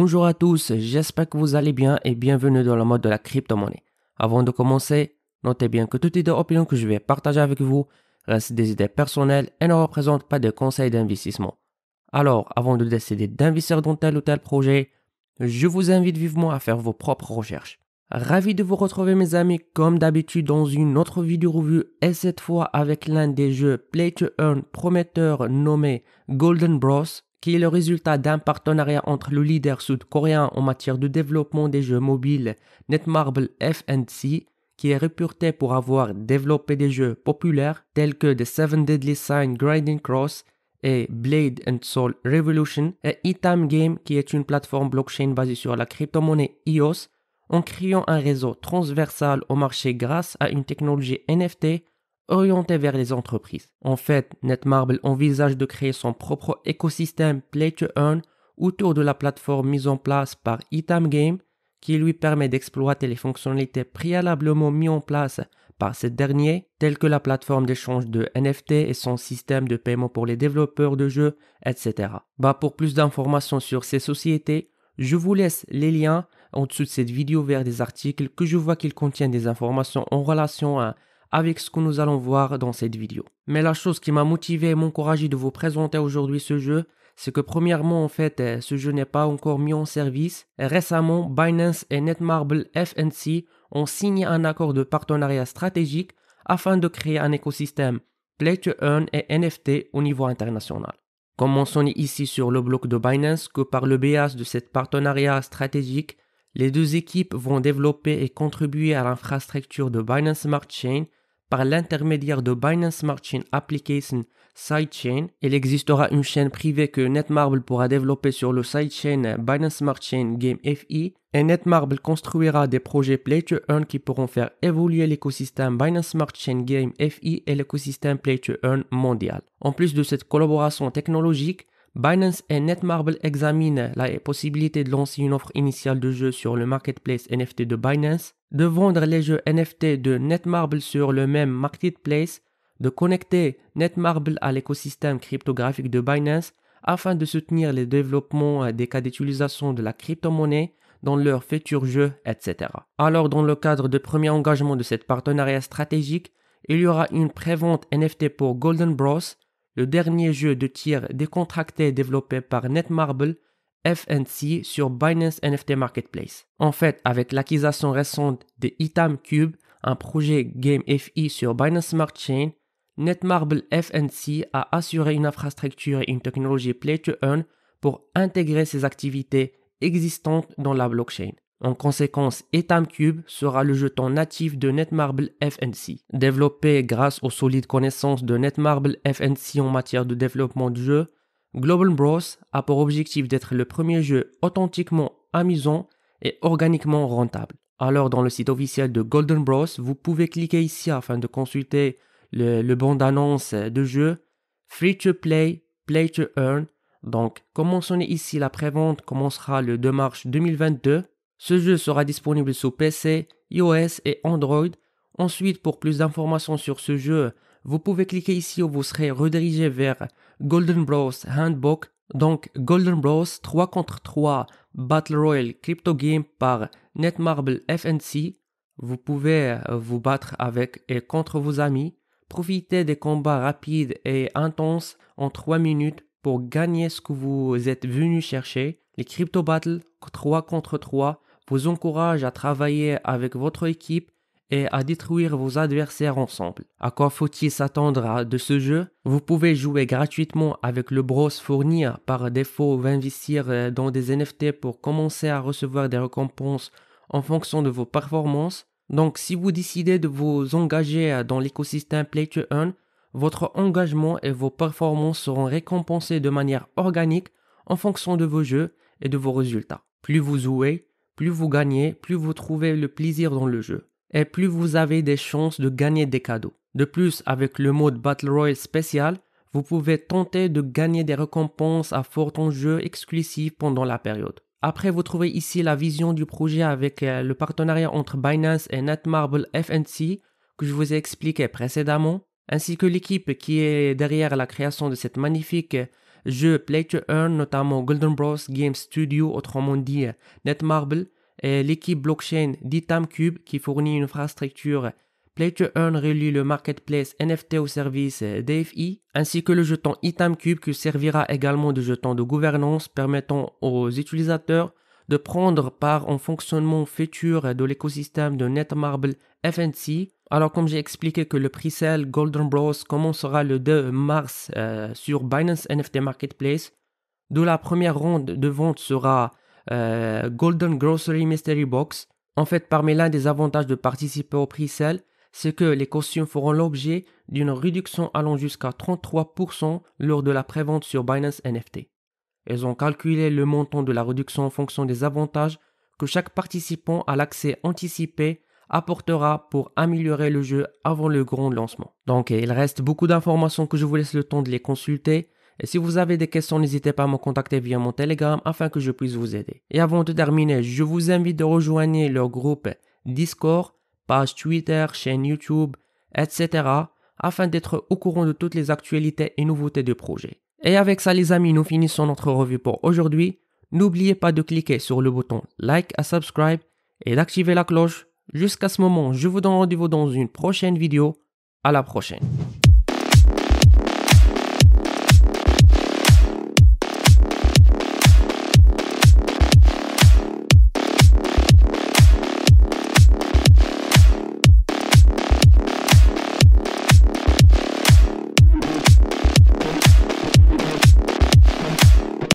Bonjour à tous, j'espère que vous allez bien et bienvenue dans le mode de la crypto-monnaie. Avant de commencer, notez bien que toutes les opinions que je vais partager avec vous restent des idées personnelles et ne représentent pas des conseils d'investissement. Alors, avant de décider d'investir dans tel ou tel projet, je vous invite vivement à faire vos propres recherches. Ravi de vous retrouver mes amis comme d'habitude dans une autre vidéo revue et cette fois avec l'un des jeux Play to Earn prometteurs nommé Golden Bros, qui est le résultat d'un partenariat entre le leader sud-coréen en matière de développement des jeux mobiles Netmarble FNC, qui est réputé pour avoir développé des jeux populaires tels que The Seven Deadly Signs Grinding Cross et Blade and Soul Revolution, et Itam Game, qui est une plateforme blockchain basée sur la crypto-monnaie EOS, en créant un réseau transversal au marché grâce à une technologie NFT orientée vers les entreprises. En fait, Netmarble envisage de créer son propre écosystème Play to Earn autour de la plateforme mise en place par Itam Game, qui lui permet d'exploiter les fonctionnalités préalablement mises en place par ce dernier, telles que la plateforme d'échange de NFT et son système de paiement pour les développeurs de jeux, etc. Pour plus d'informations sur ces sociétés, je vous laisse les liens en dessous de cette vidéo vers des articles que je vois qu'ils contiennent des informations en relation avec ce que nous allons voir dans cette vidéo. Mais la chose qui m'a motivé et m'encouragé de vous présenter aujourd'hui ce jeu, c'est que premièrement, en fait, ce jeu n'est pas encore mis en service. Récemment, Binance et Netmarble FNC ont signé un accord de partenariat stratégique afin de créer un écosystème Play to Earn et NFT au niveau international. Comme mentionné ici sur le blog de Binance, que par le biais de cet partenariat stratégique, les deux équipes vont développer et contribuer à l'infrastructure de Binance Smart Chain par l'intermédiaire de Binance Smart Chain Application Sidechain. Il existera une chaîne privée que Netmarble pourra développer sur le sidechain Binance Smart Chain Game FI, et Netmarble construira des projets Play to Earn qui pourront faire évoluer l'écosystème Binance Smart Chain Game FI et l'écosystème Play to Earn mondial. En plus de cette collaboration technologique, Binance et Netmarble examinent la possibilité de lancer une offre initiale de jeu sur le marketplace NFT de Binance, de vendre les jeux NFT de Netmarble sur le même marketplace, de connecter Netmarble à l'écosystème cryptographique de Binance afin de soutenir le développement des cas d'utilisation de la crypto-monnaie dans leurs futurs jeux, etc. Alors, dans le cadre du premier engagement de cet partenariat stratégique, il y aura une prévente NFT pour Golden Bros, le dernier jeu de tir décontracté développé par Netmarble FNC sur Binance NFT Marketplace. En fait, avec l'acquisition récente de Itam Cube, un projet Game FI sur Binance Smart Chain, Netmarble FNC a assuré une infrastructure et une technologie Play to Earn pour intégrer ses activités existantes dans la blockchain. En conséquence, Itam Cube sera le jeton natif de Netmarble FNC. Développé grâce aux solides connaissances de Netmarble FNC en matière de développement de jeux, Golden Bros a pour objectif d'être le premier jeu authentiquement amusant et organiquement rentable. Alors, dans le site officiel de Golden Bros, vous pouvez cliquer ici afin de consulter le bande-annonce de jeu Free to Play, Play to Earn. Donc, comme mentionné ici, la prévente commencera le 2 mars 2022. Ce jeu sera disponible sur PC, iOS et Android. Ensuite, pour plus d'informations sur ce jeu, vous pouvez cliquer ici où vous serez redirigé vers Golden Bros Handbook. Donc, Golden Bros 3 contre 3 Battle Royale Crypto Game par Netmarble FNC. Vous pouvez vous battre avec et contre vos amis. Profitez des combats rapides et intenses en 3 minutes pour gagner ce que vous êtes venu chercher. Les Crypto Battles 3 contre 3 vous encouragent à travailler avec votre équipe et à détruire vos adversaires ensemble. À quoi faut-il s'attendre de ce jeu? Vous pouvez jouer gratuitement avec le bros fourni par défaut ou investir dans des NFT pour commencer à recevoir des récompenses en fonction de vos performances. Donc, si vous décidez de vous engager dans l'écosystème Play to Earn, votre engagement et vos performances seront récompensés de manière organique en fonction de vos jeux et de vos résultats. Plus vous jouez, plus vous gagnez, plus vous trouvez le plaisir dans le jeu, et plus vous avez des chances de gagner des cadeaux. De plus, avec le mode Battle Royale spécial, vous pouvez tenter de gagner des récompenses à fort enjeu exclusifs pendant la période. Après, vous trouvez ici la vision du projet avec le partenariat entre Binance et Netmarble FNC que je vous ai expliqué précédemment, ainsi que l'équipe qui est derrière la création de cette magnifique jeux Play to Earn, notamment Golden Bros Game Studio, autrement dit Netmarble, et l'équipe blockchain d'Itamcube qui fournit une infrastructure Play to Earn relie le marketplace NFT au service DFI, ainsi que le jeton Itamcube qui servira également de jeton de gouvernance permettant aux utilisateurs de prendre part en fonctionnement futur de l'écosystème de Netmarble FNC. Alors comme j'ai expliqué que le pre-sale Golden Bros commencera le 2 mars sur Binance NFT Marketplace, d'où la première ronde de vente sera Golden Grocery Mystery Box. En fait, parmi l'un des avantages de participer au pre-sale, c'est que les cautions feront l'objet d'une réduction allant jusqu'à 33% lors de la prévente sur Binance NFT. Ils ont calculé le montant de la réduction en fonction des avantages que chaque participant à l'accès anticipé apportera pour améliorer le jeu avant le grand lancement. Donc il reste beaucoup d'informations que je vous laisse le temps de les consulter. Et si vous avez des questions, n'hésitez pas à me contacter via mon Telegram afin que je puisse vous aider. Et avant de terminer, je vous invite de rejoindre leur groupe Discord, page Twitter, chaîne YouTube, etc. afin d'être au courant de toutes les actualités et nouveautés du projet. Et avec ça les amis, nous finissons notre revue pour aujourd'hui. N'oubliez pas de cliquer sur le bouton like et subscribe et d'activer la cloche. Jusqu'à ce moment, je vous donne rendez-vous dans une prochaine vidéo. À la prochaine.